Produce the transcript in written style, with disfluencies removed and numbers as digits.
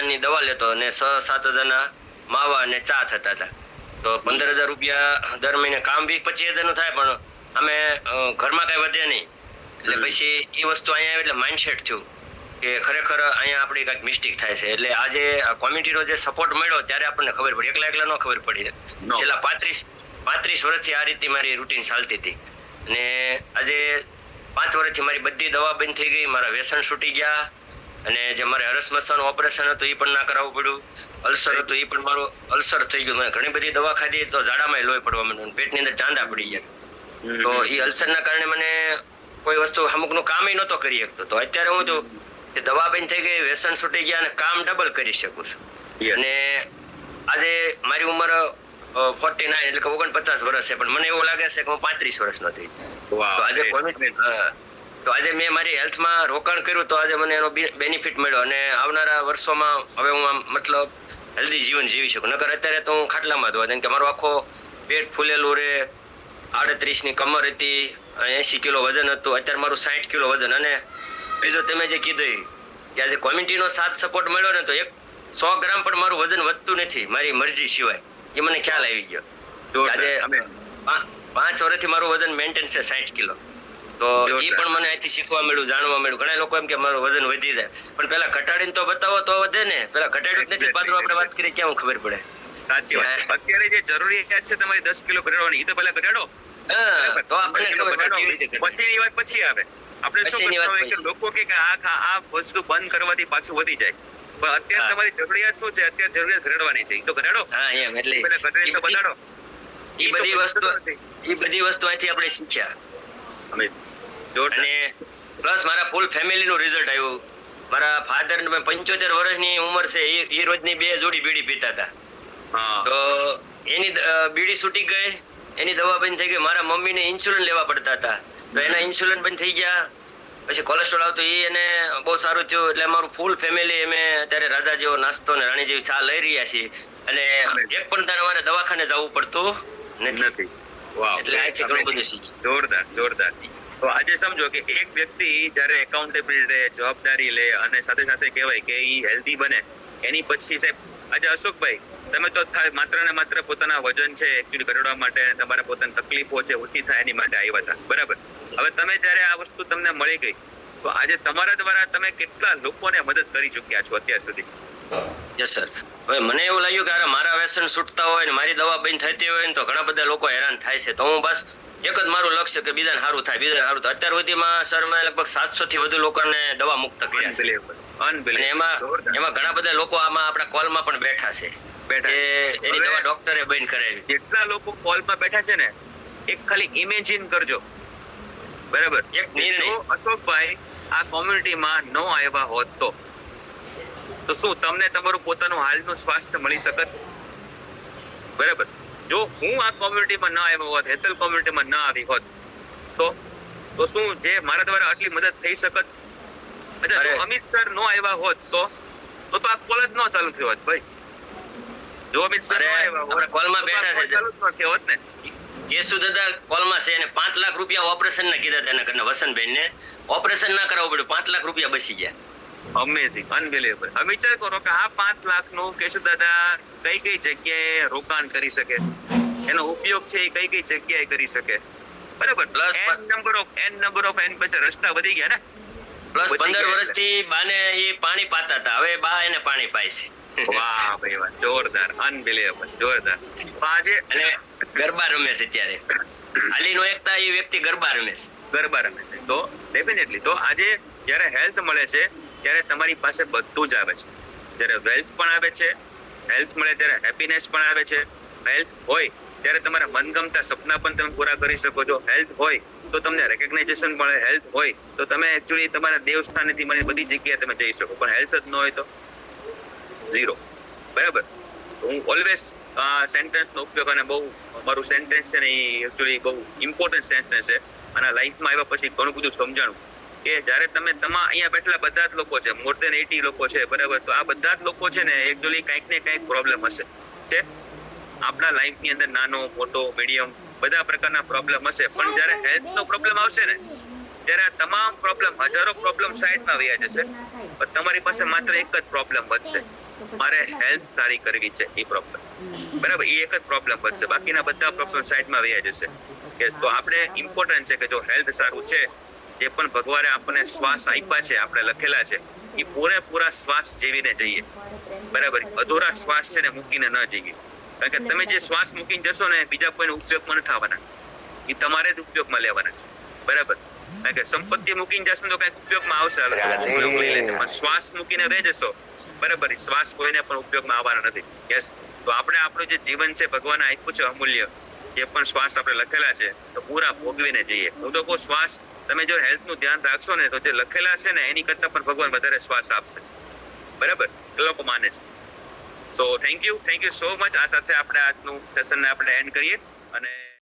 ની દવા લેતો અને 6-7 માવા અને ચા થતા હતા. તો 15,000 રૂપિયા દર મહિને કામ બી 25,000 નું થાય, પણ અમે ઘરમાં કઈ વધે નહીં. એટલે પછી એ વસ્તુ અહીંયા એટલે માઇન્ડસેટ થયું કે ખરેખર અહીંયા આપણી કઈક મિસ્ટેક થાય છે. એટલે આજે કોમ્યુનિટીનો જે સપોર્ટ મળ્યો ત્યારે આપણને ખબર પડી, એકલા ન ખબર પડી. છેલ્લા 35 વર્ષથી આ રીતે મારી રૂટીન ચાલતી હતી અને આજે 5 વર્ષથી મારી બધી દવા બંધ થઈ ગઈ, મારા વ્યસન છૂટી ગયા અને જે મારે હરસમસાનું ઓપરેશન હતું એ પણ ના કરાવવું પડ્યું. અલ્સર હતું એ પણ મારું અલ્સર થઈ ગયું. મેં ઘણી બધી દવા ખાધી તો ઝાડામાં લોહી પડવા માંડ્યું, પેટની અંદર ચાંદા પડી ગયા. તો એ અલ્સરના કારણે મને કોઈ વસ્તુ અમુકનું કામ નહોતો કરી શકતો. તો અત્યારે હું તો દવા બંધ થઈ ગઈ, વ્યસન છૂટી ગયા અને કામ ડબલ કરી શકું છું. અને આજે મારી ઉંમર 49 એટલે કે 49 વર્ષ છે, પણ મને એવું લાગે છે કે હું 35 વર્ષનો થઈ. તો આજે મેં મારી હેલ્થમાં રોકાણ કર્યું તો આજે મને એનો બેનિફિટ મળ્યો અને આવનારા વર્ષોમાં હવે હું આમ મતલબ હેલ્ધી જીવન જીવી શકું. નકર અત્યારે તો હું ખાટલામાં જ હોત, કે મારું આખો પેટ ફૂલેલું રહે. 38 ની કમર હતી, 80 કિલો વજન હતું, અત્યારે મારું 60 કિલો વજન. અને બીજું તમે જે કીધું કે આજે કોમ્યુનિટીનો સાથ સપોર્ટ મળ્યો ને તો 100 ગ્રામ પણ મારું વજન વધતું નથી મારી મરજી સિવાય. એ મને ખ્યાલ આવી ગયો. આજે 5 વર્ષથી મારું વજન મેન્ટેન છે 60 કિલો. તો એ પણ મને અહીંથી શીખવા મળ્યું, જાણવા મળ્યું. ઘણા લોકો એમ કે મારું વજન વધી જાય, પણ પેલા ઘટાડીને તો બતાવો તો વધે ને. પેલા ઘટાડ્યું જ નથી, પાછું આપણે વાત કરીએ ક્યાં ખબર પડે. સાચી વાત. અત્યારે જે જરૂરિયાત છે તમારી 10 કિલો ઘટાડવાની, એ તો પહેલા ઘટાડો, તો આપણને ખબર પડે. પછીની વાત પછી આવે. આપણે શું કરતા હોય કે લોકો કે આ વસ્તુ બંધ કરવાથી પાછું વધી જાય, પણ અત્યારે તમારી જરૂરિયાત શું છે? અત્યારે જરૂરિયાત ઘટાડવાની છે, એ તો ઘટાડો. હા એમ, એટલે પહેલા ઘટાડીને તો બતાડો. એ બધી વસ્તુ અહીંથી આપણે શીખ્યા. અને પ્લસ મારા ફૂલ ફેમિલી નું રિઝલ્ટ આવ્યું. મારા ફાધર 75 વર્ષની ઉંમર છે, એ રોજની 2 જોડી બીડી પીતા હતા. તો એની બીડી છૂટી ગઈ, એની દવા બંધ થઈ ગઈ. મારા મમ્મીને ઇન્સ્યુલિન લેવા પડતા હતા, તો એના ઇન્સ્યુલિન બંધ થઈ ગયા. પછી કોલેસ્ટ્રોલ આવતું, એ એને બહુ સારું થયું. એટલે અમારું ફૂલ ફેમિલી અમે અત્યારે રાજા જેવો નાસ્તો ને રાણી જેવી ચા લઈ રહ્યા છીએ. અને એક પણ તારે અમારે દવાખાને જવું પડતું નથી. એટલે આથી ઘણું બધું શીખ્યું. જોરદાર જોરદાર. તો આજે સમજો કે એક વ્યક્તિ જયારે એકાઉન્ટેબિલિટી લે, જવાબદારી લે અને સાથે સાથે કહેવાય કે એ હેલ્ધી બને, એની પછી સાહેબ આજે અશોકભાઈ તમે તો માત્ર ને માત્ર પોતાના વજન છે એકચ્યુઅલી ઘટાડવા માટે, તમારા પોતાની તકલીફો છે ઓછી થાય એની માટે આવ્યા હતા, બરાબર? હવે તમે જયારે આ વસ્તુ તમને મળી ગઈ તો આજે તમારા દ્વારા તમે કેટલા લોકોને મદદ કરી ચુક્યા છો અત્યાર સુધી? Yes sir. હવે મને એવું લાગ્યું કે મારા વ્યસન છૂટતા હોય ને મારી દવા બંધ થતી હોય ને તો ઘણા બધા લોકો હેરાન થાય છે. તો હું બસ એક જ મારું લક્ષ્ય કે બીજાને સારું થાય, બીજાને સારું થાય. અત્યાર સુધીમાં સર મેં લગભગ 700 થી વધુ લોકોને દવા મુક્ત કર્યા છે. અને એમાં ઘણા બધા લોકો આમાં આપણા કોલમાં પણ બેઠા છે. એની દવા ડોક્ટરે બંધ કરાવી. જેટલા લોકો કોલમાં બેઠા છે ને, એક ખાલી ઇમેજિન કરજો, બરાબર? એક નિર્ણય અશોકભાઈ આ કોમ્યુનિટીમાં ન આવ્યા હોત તો શું તમને તમારું પોતાનું હાલનું સ્વાસ્થ્ય મળી શકત? બરાબર. જો હું આ કોમ્યુનિટીમાં ન આવ્યો હોત, હેતલ કોમ્યુનિટીમાં ન આવી હોત તો શું જે મારા દ્વારા આટલી મદદ થઈ શકત? જો અમિત સર ન આવ્યા હોત તો આ કોલેજ ન ચાલુ થયો હોત ભાઈ. જો અમિત સર આવ્યા હોત, કોલમાં બેઠા છે, ચાલુ ન થયો હોત ને. કેશુ દાદા કોલમાં છે અને 5 લાખ રૂપિયા ઓપરેશન ના કીધા તેના ઘરના વસનબેન ને. ઓપરેશન ના કરાવવું પડ્યું, 5 લાખ રૂપિયા બચી ગયા. Amazing, unbelievable. હવે વિચાર કરો કે આ 5 લાખનું કેશુ દાદા કઈ જગ્યાએ રોકાણ કરી શકે, એનો ઉપયોગ છે એ કઈ જગ્યાએ કરી શકે, બરાબર? પ્લસ નંબર ઓફ એન પછી રસ્તા વધી ગયા ને. પ્લસ 15 વર્ષથી બાને એ પાણી પાતા હતા, હવે બા એને પાણી પાય છે. વાહ ભાઈ વાહ, જોરદાર, અનબિલીવેબલ, જોરદાર. આજે અને ગરબા રમે છે ત્યારે. હાલીનો એકતા એ વ્યક્તિ ગરબા રમે છે. તો ડેફિનેટલી તો આજે જ્યારે હેલ્થ મળે છે ત્યારે તમારી પાસે બધું જ આવે છે. જ્યારે વેલ્થ પણ આવે છે, હેલ્થ મળે ત્યારે હેપીનેસ પણ આવે છે. હેલ્થ હોય ત્યારે તમારા મનગમતા સપના પણ તમે પૂરા કરી શકો છો. હેલ્થ હોય તો તમને રેકગ્નાઇઝેશન મળે. હેલ્થ હોય તો તમે એકચ્યુઅલી તમારા દેવસ્થાનેથી મને બધી જગ્યાએ તમે જઈ શકો. પણ હેલ્થ જ ન હોય તો ઝીરો, બરાબર? હું ઓલવેઝ સેન્ટેન્સનો ઉપયોગ, અને બહુ મારું સેન્ટેન્સ છે ને એ એકચ્યુઅલી બહુ ઇમ્પોર્ટન્ટ સેન્ટેન્સ છે. અને લાઈફમાં આવ્યા પછી ઘણું બધું સમજાણું કે જ્યારે તમે અહીંયા બેઠેલા બધા જ લોકો છે, મોર દેન 80 લોકો છે, બરાબર? તો આ બધા જ લોકો છે ને એકચ્યુઅલી કંઈક ને કંઈક પ્રોબ્લેમ હશે છે આપણા લાઈફની અંદર. નાનો મોટો મીડિયમ બધા પ્રકારના પ્રોબ્લેમ હશે, પણ જ્યારે હેલ્થનો પ્રોબ્લેમ આવશે ને ત્યારે આ તમામ પ્રોબ્લેમ, હજારો પ્રોબ્લેમ સાઈડમાં વહી જશે, પણ તમારી પાસે માત્ર એક જ પ્રોબ્લેમ વધશે, મારે હેલ્થ સારી કરવી છે એ પ્રોબ્લેમ, બરાબર, એ એક જ પ્રોબ્લેમ બચશે, બાકીના બધા પ્રોબ્લેમ સાઈડમાં વહી જશે. કે તો આપણે ઇમ્પોર્ટન્ટ છે કે જો હેલ્થ સારું છે, જે પણ ભગવાને આપણને શ્વાસ આપ્યા છે, આપણે લખેલા છે, એ પૂરેપૂરા શ્વાસ જીવીને જઈએ, બરાબર, અધૂરા શ્વાસ છે ને મૂકીને ન જઈએ. કારણ કે તમે જે શ્વાસ મૂકીને જશો ને બીજા કોઈને ઉપયોગમાં નથી આવવાના, એ તમારે જ ઉપયોગમાં લેવાના છે, બરાબર. કારણ કે સંપત્તિ મૂકીને જશો તો કઈક ઉપયોગમાં આવશે, ઉપયોગ લઈ લેશે, પણ શ્વાસ મૂકીને રહી જશો, બરાબર, શ્વાસ કોઈને પણ ઉપયોગમાં આવવાનો નથી. યસ, તો આપણે આપણું જે જીવન છે ભગવાને આપ્યું છે અમૂલ્ય, જે પણ શ્વાસ આપણે લખેલા છે તો પૂરા ભોગવીને જઈએ. હું તો કહું શ્વાસ તમે જો હેલ્થ નું ધ્યાન રાખશો ને તો જે લખેલા છે ને એની કરતા પણ ભગવાન વધારે શ્વાસ આપશે, બરાબર, એ લોકો માને છે. So thank you so much. આ સાથે આપણે આજનું સેશનને આપણે એન્ડ કરીએ અને